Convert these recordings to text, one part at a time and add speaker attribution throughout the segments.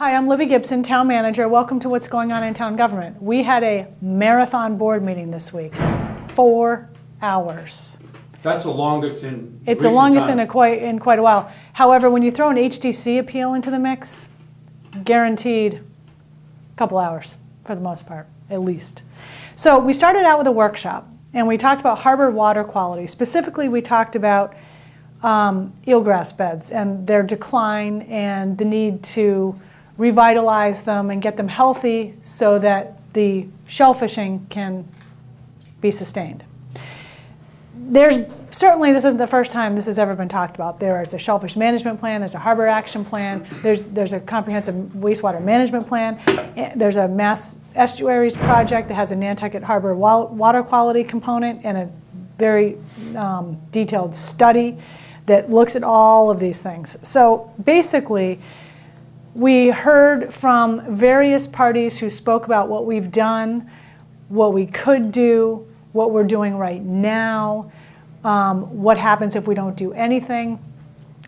Speaker 1: Hi, I'm Libby Gibson, Town Manager. Welcome to What's Going On in Town Government. We had a marathon board meeting this week, 4 hours.
Speaker 2: That's the longest in
Speaker 1: It's the longest in quite a while. However, when you throw an HDC appeal into the mix, guaranteed a couple hours for the most part, at least. So we started out with a workshop, and we talked about harbor water quality. Specifically, we talked about eelgrass beds and their decline and the need to revitalize them and get them healthy so that the shellfishing can be sustained. Certainly this isn't the first time this has ever been talked about. There is a shellfish management plan, there's a harbor action plan, there's a comprehensive wastewater management plan, there's a mass estuaries project that has a Nantucket Harbor water quality component and a very detailed study that looks at all of these things. So basically, we heard from various parties who spoke about what we've done, what we could do, what we're doing right now, what happens if we don't do anything.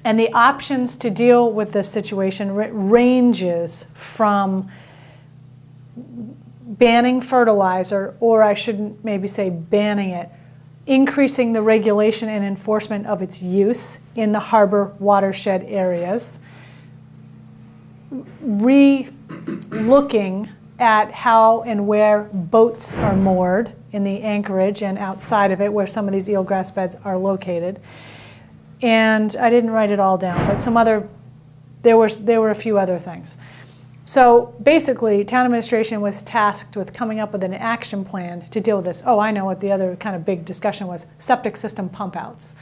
Speaker 1: And the options to deal with this situation ranges from banning fertilizer, or I shouldn't maybe say banning it, increasing the regulation and enforcement of its use in the harbor watershed areas, re-looking at how and where boats are moored in the anchorage and outside of it where some of these eelgrass beds are located. And I didn't write it all down, but there were a few other things. So basically, town administration was tasked with coming up with an action plan to deal with this. Oh, I know what the other kind of big discussion was, septic system pump outs.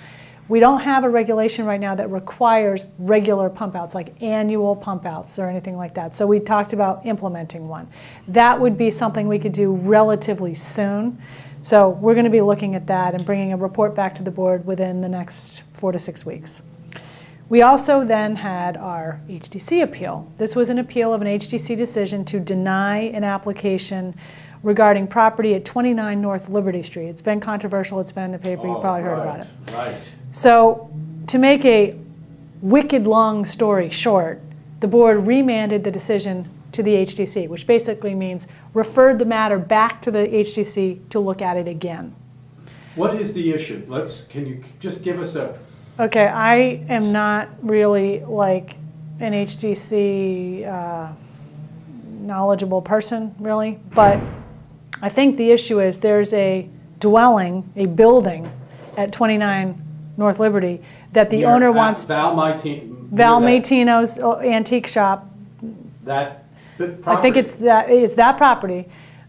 Speaker 1: We don't have a regulation right now that requires regular pump outs, like annual pump outs or anything like that. So we talked about implementing one. That would be something we could do relatively soon. So we're going to be looking at that and bringing a report back to the board within the next 4 to 6 weeks. We also then had our HDC appeal. This was an appeal of an HDC decision to deny an application regarding property at 29 North Liberty Street. It's been controversial. It's been in the paper. You probably heard about it.
Speaker 2: Right.
Speaker 1: So to make a wicked long story short, the board remanded the decision to the HDC, which basically means referred the matter back to the HDC to look at it again.
Speaker 2: What is the issue? Can you just give us a...
Speaker 1: Okay, I am not really like an HDC knowledgeable person, really, but I think the issue is there's a dwelling, a building at 29 North Liberty that the owner wants
Speaker 2: Val
Speaker 1: Maitino's antique shop.
Speaker 2: That property.
Speaker 1: I think it's that property.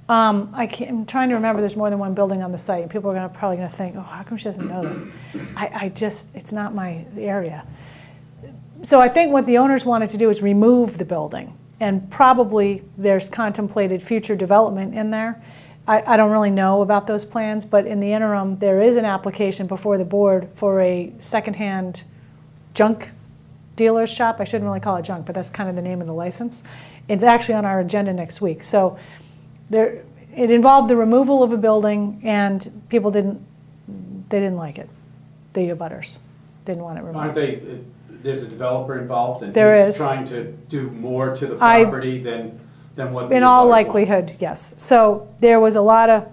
Speaker 1: I'm trying to remember. There's more than one building on the site, and people are probably going to think, "Oh, how come she doesn't know this?" It's not my area. So I think what the owners wanted to do is remove the building, and probably there's contemplated future development in there. I don't really know about those plans, but in the interim, there is an application before the board for a secondhand junk dealer's shop. I shouldn't really call it junk, but that's kind of the name of the license. It's actually on our agenda next week. So it involved the removal of a building, and people didn't like it. The abutters didn't want it removed.
Speaker 2: There's a developer involved, and
Speaker 1: he's
Speaker 2: trying to do more to the property than what the
Speaker 1: in all
Speaker 2: abutters
Speaker 1: likelihood,
Speaker 2: want.
Speaker 1: yes. So there was a lot of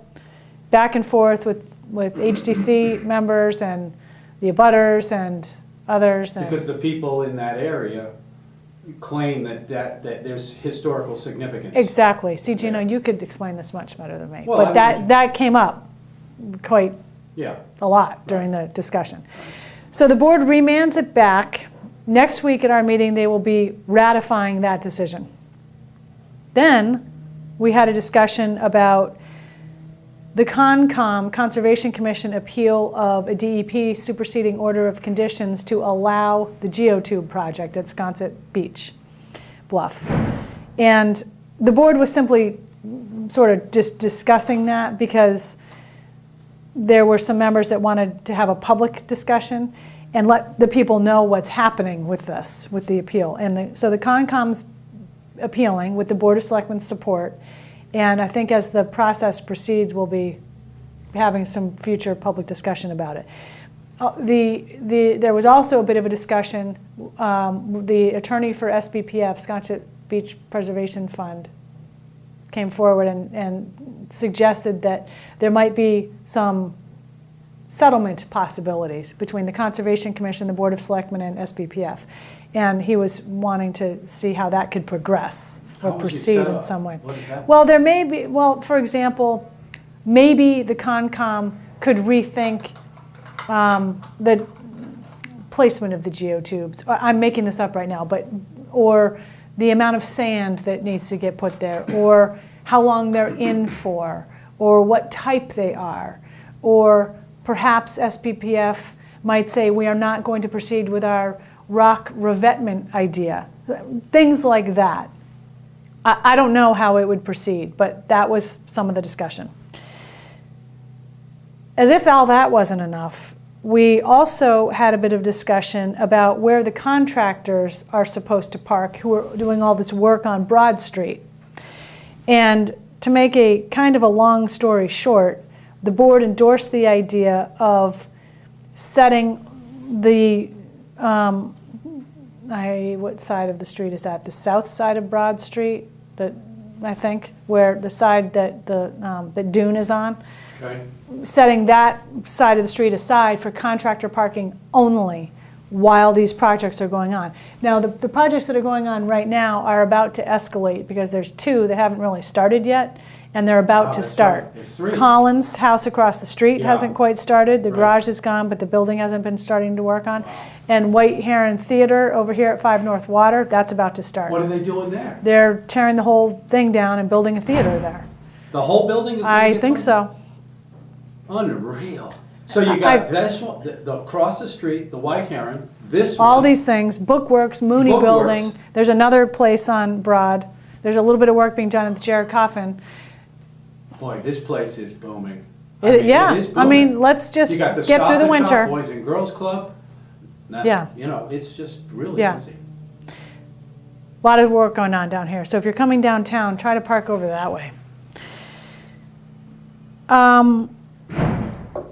Speaker 1: back and forth with HDC members and the abutters and others.
Speaker 2: Because the people in that area claim that there's historical significance.
Speaker 1: Exactly. See, Gino, you could explain this much better than me.
Speaker 2: Well,
Speaker 1: but that came up quite a lot during the discussion. So the board remands it back. Next week at our meeting, they will be ratifying that decision. Then we had a discussion about the Conservation Commission appeal of a DEP superseding order of conditions to allow the geotube project at Sconset Beach Bluff. And the board was simply sort of just discussing that because there were some members that wanted to have a public discussion and let the people know what's happening with this, with the appeal. And so the Concom's appealing with the Board of Selectmen's support. And I think as the process proceeds, we'll be having some future public discussion about it. There was also a bit of a discussion. The attorney for SBPF, Beach Preservation Fund came forward and suggested that there might be some settlement possibilities between the Conservation Commission, the Board of Selectmen, and SBPF. And he was wanting to see how that could progress or proceed in some way.
Speaker 2: What is that?
Speaker 1: Well, there may be, well, for example, maybe the Concom could rethink the placement of the geotubes. I'm making this up right now, but, or the amount of sand that needs to get put there, or how long they're in for, or what type they are, or perhaps SPPF might say we are not going to proceed with our rock revetment idea. Things like that. I don't know how it would proceed, but that was some of the discussion. As if all that wasn't enough, we also had a bit of discussion about where the contractors are supposed to park who are doing all this work on Broad Street. And to make a kind of a long story short, the board endorsed the idea of setting the, what side of the street is that? The south side of Broad Street, I think, where the side that that Dune is on.
Speaker 2: Okay.
Speaker 1: Setting that side of the street aside for contractor parking only while these projects are going on. Now, the projects that are going on right now are about to escalate because there's two that haven't really started yet, and they're about to
Speaker 2: That's
Speaker 1: start.
Speaker 2: right. There's three.
Speaker 1: Collins' house across the street
Speaker 2: Yeah.
Speaker 1: hasn't quite started. The
Speaker 2: Right.
Speaker 1: garage is gone, but the building hasn't been starting to work on. And White Heron Theater over here at 5 North Water, that's about to start.
Speaker 2: What are they doing there?
Speaker 1: They're tearing the whole thing down and building a theater there.
Speaker 2: The whole building is going to
Speaker 1: I
Speaker 2: get
Speaker 1: think
Speaker 2: torn?
Speaker 1: so.
Speaker 2: Unreal. So you got this one, across the street, the White Heron, this one.
Speaker 1: All these things, Bookworks, Mooney
Speaker 2: Bookworks.
Speaker 1: Building. There's another place on Broad. There's a little bit of work being done at the Jared Coffin.
Speaker 2: Boy, this place is booming.
Speaker 1: Yeah,
Speaker 2: it is
Speaker 1: I
Speaker 2: booming.
Speaker 1: mean, let's just
Speaker 2: You got the
Speaker 1: get
Speaker 2: Stop
Speaker 1: through the
Speaker 2: and Shop
Speaker 1: winter.
Speaker 2: Boys and Girls Club. Now,
Speaker 1: Yeah.
Speaker 2: You know, it's just really
Speaker 1: Yeah.
Speaker 2: busy.
Speaker 1: A lot of work going on down here. So if you're coming downtown, try to park over that way.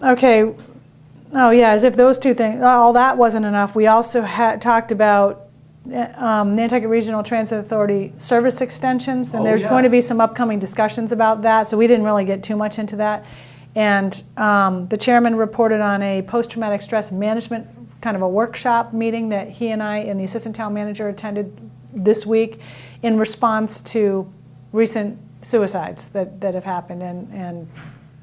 Speaker 1: Okay. Oh yeah, as if those two things, all that wasn't enough. We also had talked about Nantucket Regional Transit Authority service extensions, and
Speaker 2: Oh,
Speaker 1: there's
Speaker 2: yeah.
Speaker 1: going to be some upcoming discussions about that, so we didn't really get too much into that. And the chairman reported on a post-traumatic stress management kind of a workshop meeting that he and I and the assistant town manager attended this week in response to recent suicides that have happened. And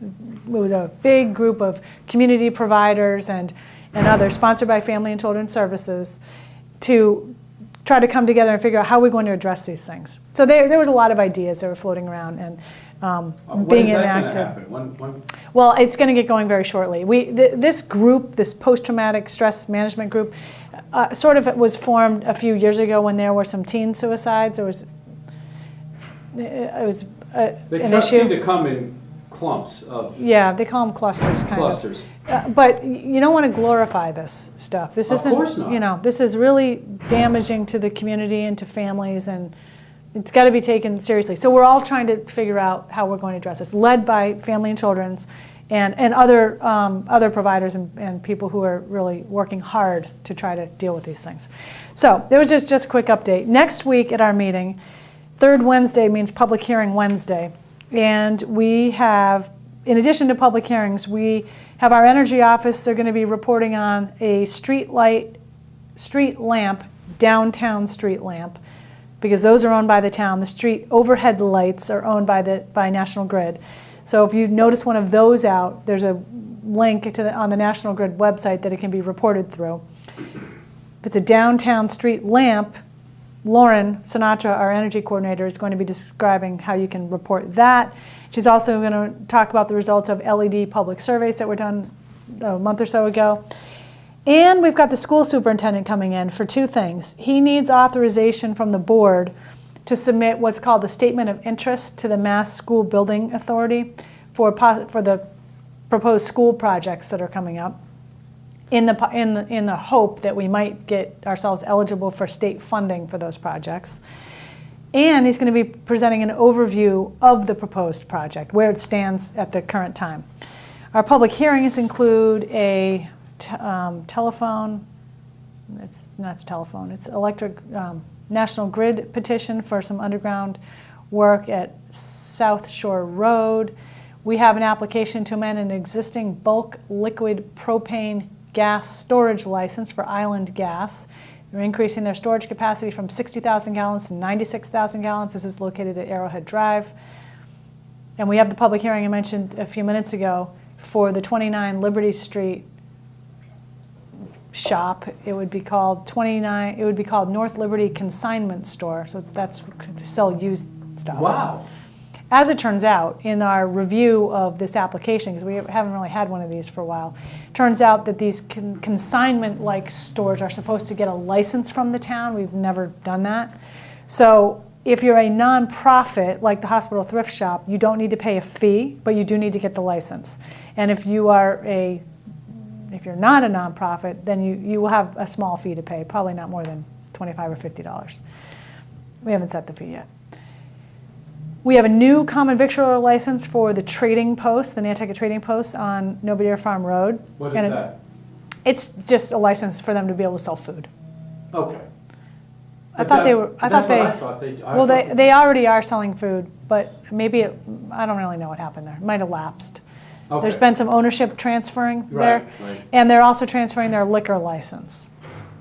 Speaker 1: it was a big group of community providers and others, sponsored by Family and Children's Services, to try to come together and figure out how we're going to address these things. So there was a lot of ideas that were floating around and being
Speaker 2: When is that
Speaker 1: enacted.
Speaker 2: going to happen? When?
Speaker 1: Well, it's going to get going very shortly. This group, this post-traumatic stress management group, sort of was formed a few years ago when there were some teen suicides. It was
Speaker 2: They
Speaker 1: an
Speaker 2: seem
Speaker 1: issue.
Speaker 2: to come in clumps of
Speaker 1: Yeah, they call them clusters, kind
Speaker 2: clusters.
Speaker 1: of. But you don't want to glorify this stuff. This
Speaker 2: Of
Speaker 1: isn't,
Speaker 2: course not.
Speaker 1: you know, this is really damaging to the community and to families, and it's got to be taken seriously. So we're all trying to figure out how we're going to address this, led by Family and Children's and other providers and people who are really working hard to try to deal with these things. So there was just a quick update. Next week at our meeting, third Wednesday means Public Hearing Wednesday. And we have, in addition to public hearings, we have our energy office. They're going to be reporting on a street lamp, downtown street lamp, because those are owned by the town. The street overhead lights are owned by National Grid. So if you notice one of those out, there's a link on the National Grid website that it can be reported through. If it's a downtown street lamp, Lauren Sinatra, our energy coordinator, is going to be describing how you can report that. She's also going to talk about the results of LED public surveys that were done a month or so ago. And we've got the school superintendent coming in for two things. He needs authorization from the board to submit what's called a statement of interest to the Mass School Building Authority for the proposed school projects that are coming up, in the hope that we might get ourselves eligible for state funding for those projects. And he's going to be presenting an overview of the proposed project, where it stands at the current time. Our public hearings include a telephone, it's not telephone, it's electric National Grid petition for some underground work at South Shore Road. We have an application to amend an existing bulk liquid propane gas storage license for Island Gas. They're increasing their storage capacity from 60,000 gallons to 96,000 gallons. This is located at Arrowhead Drive. And we have the public hearing I mentioned a few minutes ago for the 29 Liberty Street shop. It would be called North Liberty Consignment Store. So that's to sell used stuff.
Speaker 2: Wow.
Speaker 1: As it turns out, in our review of this application, because we haven't really had one of these for a while, turns out that these consignment-like stores are supposed to get a license from the town. We've never done that. So if you're a nonprofit, like the Hospital Thrift Shop, you don't need to pay a fee, but you do need to get the license. And if you're not a nonprofit, then you will have a small fee to pay, probably not more than $25 or $50. We haven't set the fee yet. We have a new common victualler license for the trading post, the Nantucket Trading Post on Nobodere Farm Road.
Speaker 2: What is that?
Speaker 1: It's just a license for them to be able to sell food.
Speaker 2: Okay.
Speaker 1: I thought they already are selling food, but maybe I don't really know what happened there. It might have lapsed.
Speaker 2: Okay.
Speaker 1: There's been some ownership transferring there,
Speaker 2: Right.
Speaker 1: And they're also transferring their liquor license.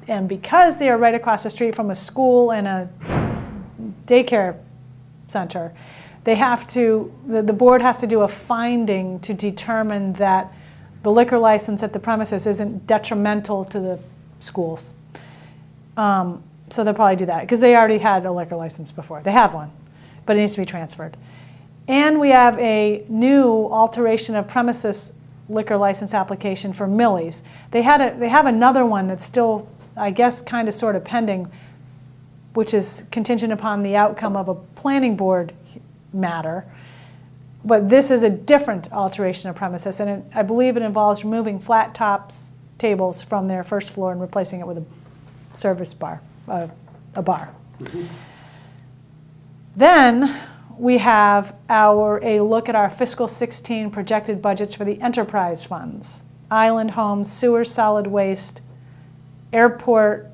Speaker 1: And because they are right across the street from a school and a daycare center, the board has to do a finding to determine that the liquor license at the premises isn't detrimental to the schools. So they'll probably do that, because they already had a liquor license before. They have one, but it needs to be transferred. And we have a new alteration of premises liquor license application for Millie's. They have another one that's still, I guess, kind of sort of pending, which is contingent upon the outcome of a planning board matter. But this is a different alteration of premises, and I believe it involves removing flat tops tables from their first floor and replacing it with a service bar, a bar.
Speaker 2: Mm-hmm.
Speaker 1: Then we have a look at our fiscal 16 projected budgets for the enterprise funds: island homes, sewer, solid waste, airport,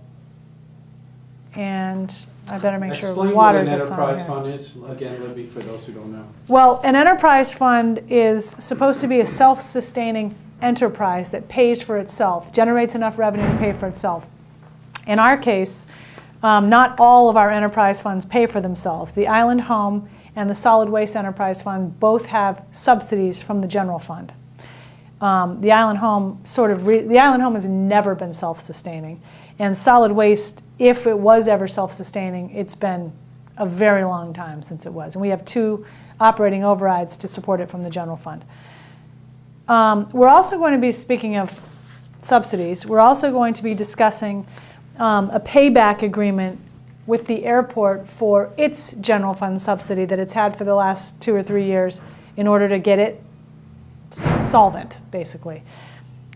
Speaker 1: and I better make sure water gets on here.
Speaker 2: Explain what an enterprise fund is, again, Libby, for those who don't know.
Speaker 1: Well, an enterprise fund is supposed to be a self-sustaining enterprise that pays for itself, generates enough revenue to pay for itself. In our case, not all of our enterprise funds pay for themselves. The Island Home and the Solid Waste Enterprise Fund both have subsidies from the general fund. The Island Home has never been self-sustaining, and solid waste, if it was ever self-sustaining, it's been a very long time since it was. And we have 2 operating overrides to support it from the general fund. We're also going to be, speaking of subsidies, we're also going to be discussing a payback agreement with the airport for its general fund subsidy that it's had for the last 2 or 3 years in order to get it solvent, basically.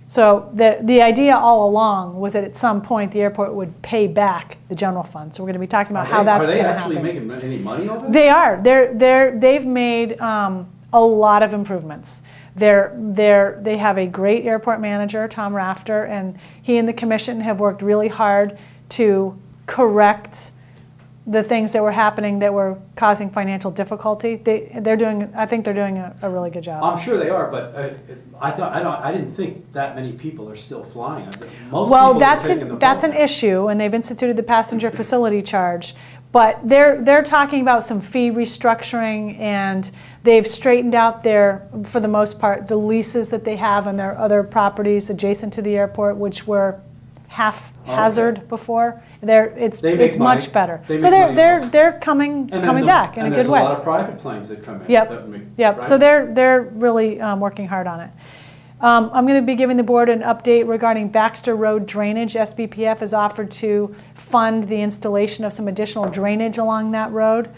Speaker 1: So the idea all along was that at some point the airport would pay back the general fund. So we're going to be talking about how that's going to happen.
Speaker 2: Are they actually making any money over it?
Speaker 1: They are. They've made a lot of improvements. They have a great airport manager, Tom Rafter, and he and the commission have worked really hard to correct the things that were happening that were causing financial difficulty. I think they're doing a really good job.
Speaker 2: I'm sure they are, but I didn't think that many people are still flying.
Speaker 1: Well, that's an issue, and they've instituted the passenger facility charge. But they're talking about some fee restructuring, and they've straightened out for the most part, the leases that they have on their other properties adjacent to the airport, which were haphazard before. It's much better. So they're coming back in a good way.
Speaker 2: And there's a lot of private planes that come in.
Speaker 1: Yep.
Speaker 2: Right?
Speaker 1: So they're really working hard on it. I'm going to be giving the board an update regarding Baxter Road drainage. SBPF has offered to fund the installation of some additional drainage along that road,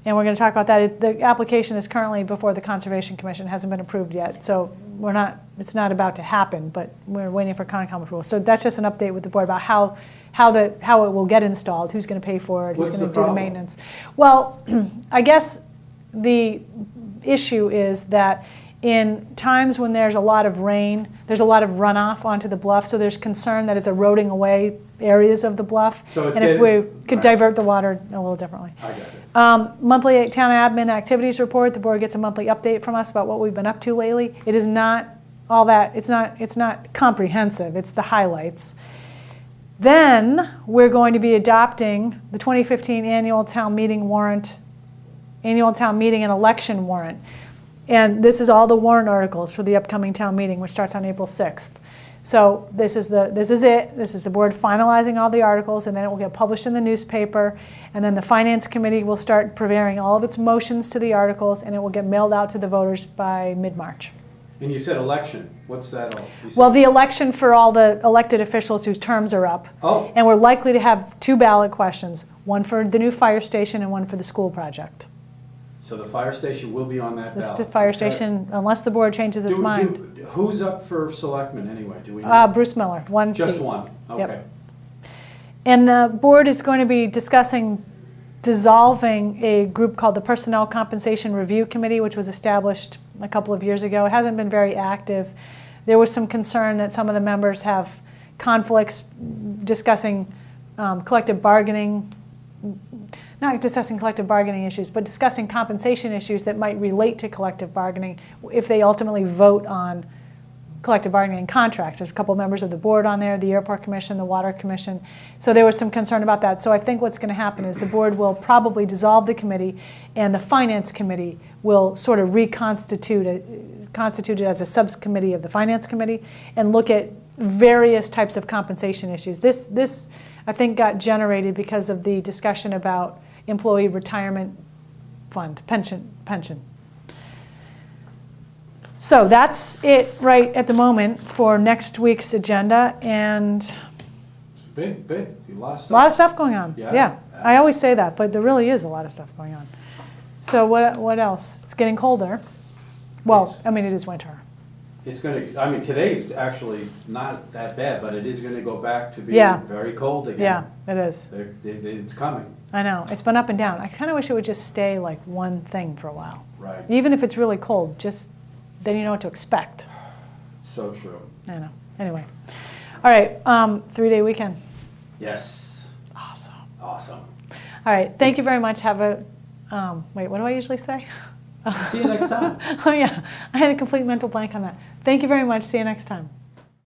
Speaker 1: and we're going to talk about that. The application is currently before the Conservation Commission. It hasn't been approved yet, so it's not about to happen, but we're waiting for Concom approval. So that's just an update with the board about how it will get installed, who's going to pay for it, who's going to do the maintenance. Well, I guess the issue is that in times when there's a lot of rain, there's a lot of runoff onto the bluff, so there's concern that it's eroding away areas of the bluff.
Speaker 2: So it's
Speaker 1: and if we could
Speaker 2: right.
Speaker 1: divert the water a little differently.
Speaker 2: I got it.
Speaker 1: Monthly town admin activities report. The board gets a monthly update from us about what we've been up to lately. It is not all that. It's not comprehensive. It's the highlights. Then we're going to be adopting the 2015 annual town meeting warrant, annual town meeting and election warrant. And this is all the warrant articles for the upcoming town meeting, which starts on April 6th. So this is it. This is the board finalizing all the articles, and then it will get published in the newspaper. And then the Finance Committee will start preparing all of its motions to the articles, and it will get mailed out to the voters by mid-March.
Speaker 2: And you said election. What's that all?
Speaker 1: Well, the election for all the elected officials whose terms are up.
Speaker 2: Oh.
Speaker 1: And we're likely to have 2 ballot questions, one for the new fire station and one for the school project.
Speaker 2: So the fire station will be on that ballot?
Speaker 1: The fire station, unless the board changes its mind.
Speaker 2: Who's up for selectmen anyway? Do we know?
Speaker 1: Bruce Miller, one seat.
Speaker 2: Just one? Okay.
Speaker 1: Yep. And the board is going to be discussing dissolving a group called the Personnel Compensation Review Committee, which was established a couple of years ago. It hasn't been very active. There was some concern that some of the members have conflicts discussing collective bargaining, not discussing collective bargaining issues, but discussing compensation issues that might relate to collective bargaining if they ultimately vote on collective bargaining contracts. There's a couple members of the board on there, the Airport Commission, the Water Commission. So there was some concern about that. So I think what's going to happen is the board will probably dissolve the committee, and the Finance Committee will sort of constitute it as a subcommittee of the Finance Committee and look at various types of compensation issues. This I think got generated because of the discussion about employee retirement fund, pension. So that's it right at the moment for next week's agenda, and
Speaker 2: It's big, a lot of stuff.
Speaker 1: a lot of stuff going on.
Speaker 2: Yeah.
Speaker 1: I always say that, but there really is a lot of stuff going on. So what else? It's getting colder. Well, I mean, it is winter.
Speaker 2: It's going to, I mean, today's actually not that bad, but it is going to go back to being very cold again.
Speaker 1: Yeah, it is.
Speaker 2: It's coming.
Speaker 1: I know. It's been up and down. I kind of wish it would just stay like one thing for a while.
Speaker 2: Right.
Speaker 1: Even if it's really cold, just then you know what to expect.
Speaker 2: It's so true.
Speaker 1: I know. Anyway. All right. 3-day weekend.
Speaker 2: Yes.
Speaker 1: Awesome.
Speaker 2: Awesome.
Speaker 1: All right. Thank you very much. Have a, wait, what do I usually say?
Speaker 2: See you next time.
Speaker 1: Oh, yeah. I had a complete mental blank on that. Thank you very much. See you next time.